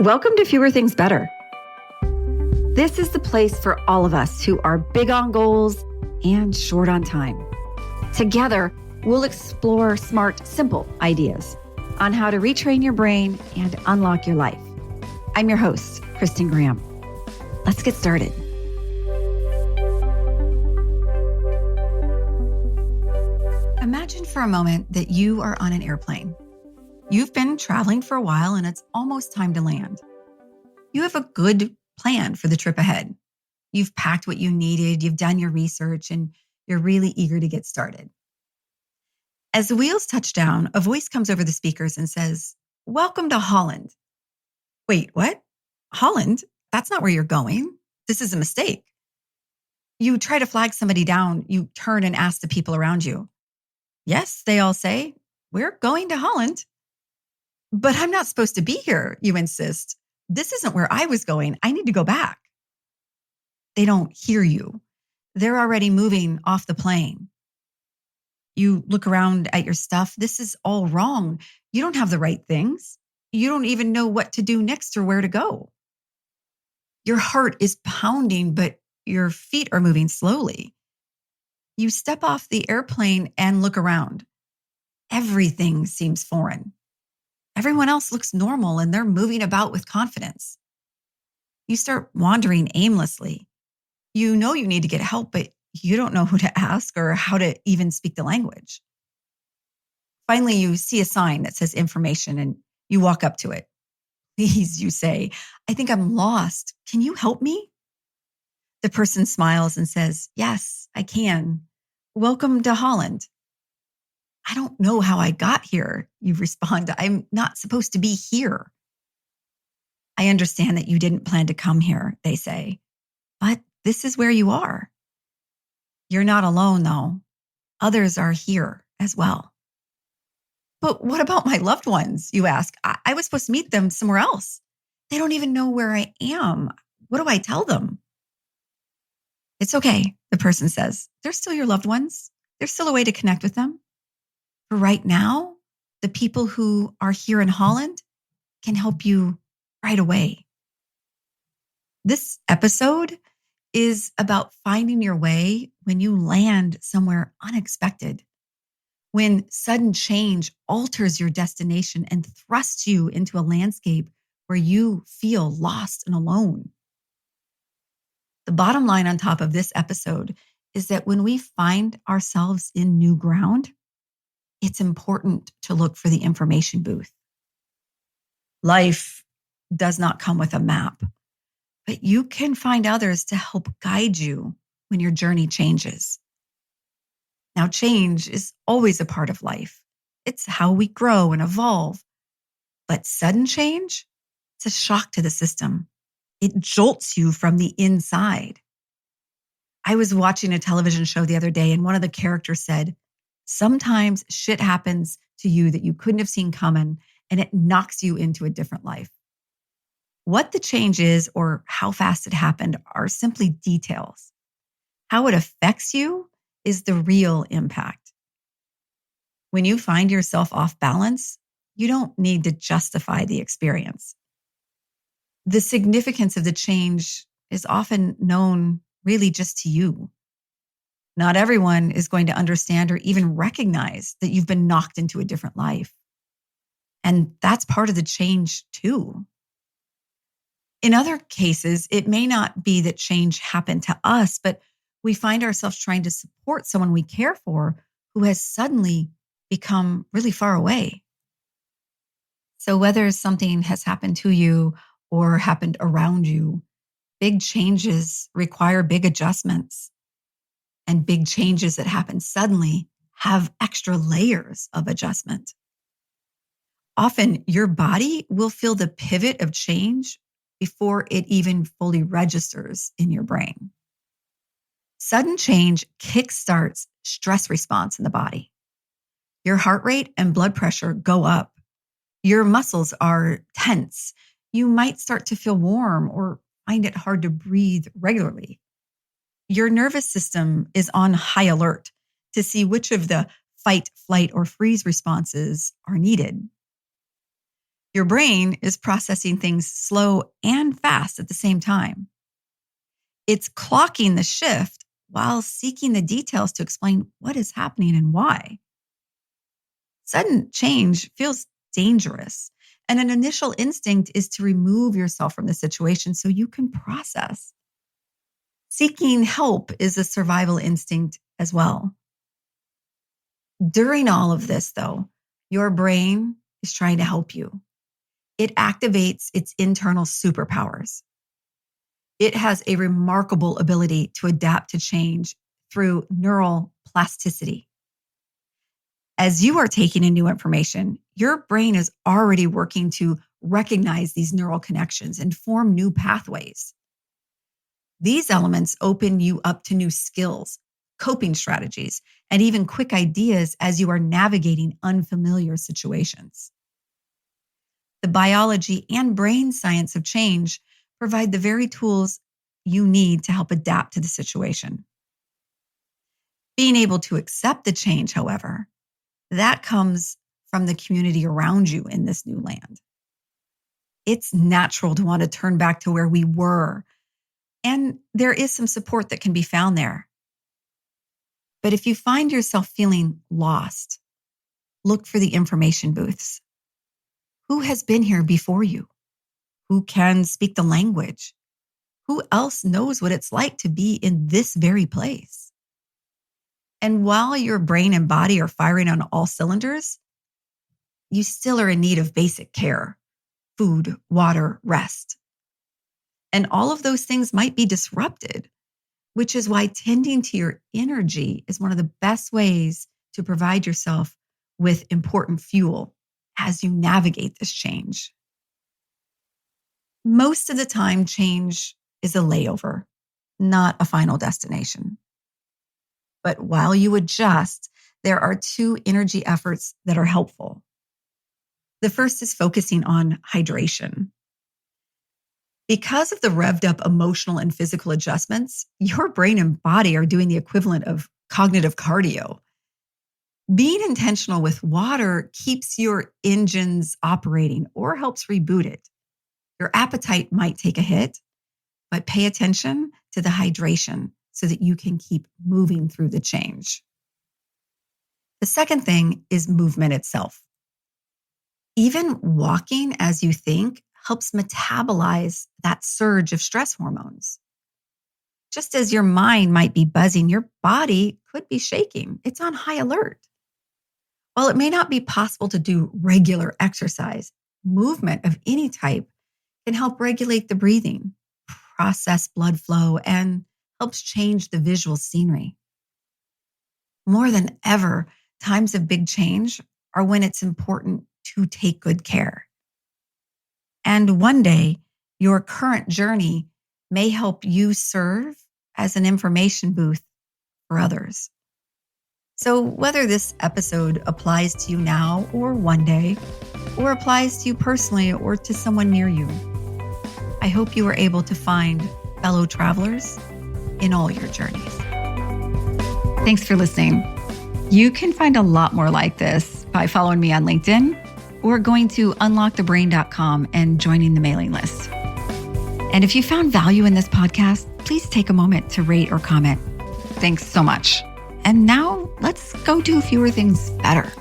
Welcome to Fewer Things Better. This is the place for all of us who are big on goals and short on time. Together, we'll explore smart, simple ideas on how to retrain your brain and unlock your life. I'm your host, Kristin Graham. Let's get started. Imagine for a moment that you are on an airplane. You've been traveling for a while and it's almost time to land. You have a good plan for the trip ahead. You've packed what you needed, you've done your research, and you're really eager to get started. As the wheels touch down, a voice comes over the speakers and says, "Welcome to Holland." Wait, what? Holland? That's not where you're going. This is a mistake. You try to flag somebody down, you turn and ask the people around you. Yes, they all say, "We're going to Holland." "But I'm not supposed to be here," you insist. "This isn't where I was going. I need to go back." They don't hear you. They're already moving off the plane. You look around at your stuff. This is all wrong. You don't have the right things. You don't even know what to do next or where to go. Your heart is pounding, but your feet are moving slowly. You step off the airplane and look around. Everything seems foreign. Everyone else looks normal and they're moving about with confidence. You start wandering aimlessly. You know you need to get help, but you don't know who to ask or how to even speak the language. Finally, you see a sign that says information and you walk up to it. "Please," you say, "I think I'm lost. Can you help me?" The person smiles and says, "Yes, I can. Welcome to Holland." "I don't know how I got here," you respond. "I'm not supposed to be here." "I understand that you didn't plan to come here," they say, "but this is where you are. You're not alone, though. Others are here as well." "But what about my loved ones?" you ask. I was supposed to meet them somewhere else. They don't even know where I am. What do I tell them?" "It's okay," the person says. "They're still your loved ones. There's still a way to connect with them. For right now, the people who are here in Holland can help you right away." This episode is about finding your way when you land somewhere unexpected, when sudden change alters your destination and thrusts you into a landscape where you feel lost and alone. The bottom line on top of this episode is that when we find ourselves in new ground, it's important to look for the information booth. Life does not come with a map, but you can find others to help guide you when your journey changes. Now, change is always a part of life. It's how we grow and evolve. But sudden change, it's a shock to the system. It jolts you from the inside. I was watching a television show the other day, and one of the characters said, "Sometimes shit happens to you that you couldn't have seen coming, and it knocks you into a different life." What the change is or how fast it happened are simply details. How it affects you is the real impact. When you find yourself off balance, you don't need to justify the experience. The significance of the change is often known really just to you. Not everyone is going to understand or even recognize that you've been knocked into a different life. And that's part of the change too. In other cases, it may not be that change happened to us, but we find ourselves trying to support someone we care for who has suddenly become really far away. So whether something has happened to you or happened around you, big changes require big adjustments. And big changes that happen suddenly have extra layers of adjustment. Often your body will feel the pivot of change before it even fully registers in your brain. Sudden change kickstarts stress response in the body. Your heart rate and blood pressure go up. Your muscles are tense. You might start to feel warm or find it hard to breathe regularly. Your nervous system is on high alert to see which of the fight, flight, or freeze responses are needed. Your brain is processing things slow and fast at the same time. It's clocking the shift while seeking the details to explain what is happening and why. Sudden change feels dangerous, and an initial instinct is to remove yourself from the situation so you can process. Seeking help is a survival instinct as well. During all of this, though, your brain is trying to help you. It activates its internal superpowers. It has a remarkable ability to adapt to change through neural plasticity. As you are taking in new information, your brain is already working to recognize these neural connections and form new pathways. These elements open you up to new skills, coping strategies, and even quick ideas as you are navigating unfamiliar situations. The biology and brain science of change provide the very tools you need to help adapt to the situation. Being able to accept the change, however, that comes from the community around you in this new land. It's natural to want to turn back to where we were, and there is some support that can be found there. But if you find yourself feeling lost, look for the information booths. Who has been here before you? Who can speak the language? Who else knows what it's like to be in this very place? And while your brain and body are firing on all cylinders, you still are in need of basic care, food, water, rest. And all of those things might be disrupted, which is why tending to your energy is one of the best ways to provide yourself with important fuel as you navigate this change. Most of the time, change is a layover, not a final destination. But while you adjust, there are two energy efforts that are helpful. The first is focusing on hydration. Because of the revved up emotional and physical adjustments, your brain and body are doing the equivalent of cognitive cardio. Being intentional with water keeps your engines operating or helps reboot it. Your appetite might take a hit, but pay attention to the hydration so that you can keep moving through the change. The second thing is movement itself. Even walking as you think helps metabolize that surge of stress hormones. Just as your mind might be buzzing, your body could be shaking. It's on high alert. While it may not be possible to do regular exercise, movement of any type can help regulate the breathing, process blood flow, and helps change the visual scenery. More than ever, times of big change are when it's important to take good care. And one day, your current journey may help you serve as an information booth for others. So whether this episode applies to you now or one day, or applies to you personally or to someone near you, I hope you were able to find fellow travelers in all your journeys. Thanks for listening. You can find a lot more like this by following me on LinkedIn or going to unlockthebrain.com and joining the mailing list. And if you found value in this podcast, please take a moment to rate or comment. Thanks so much. And now let's go do fewer things better.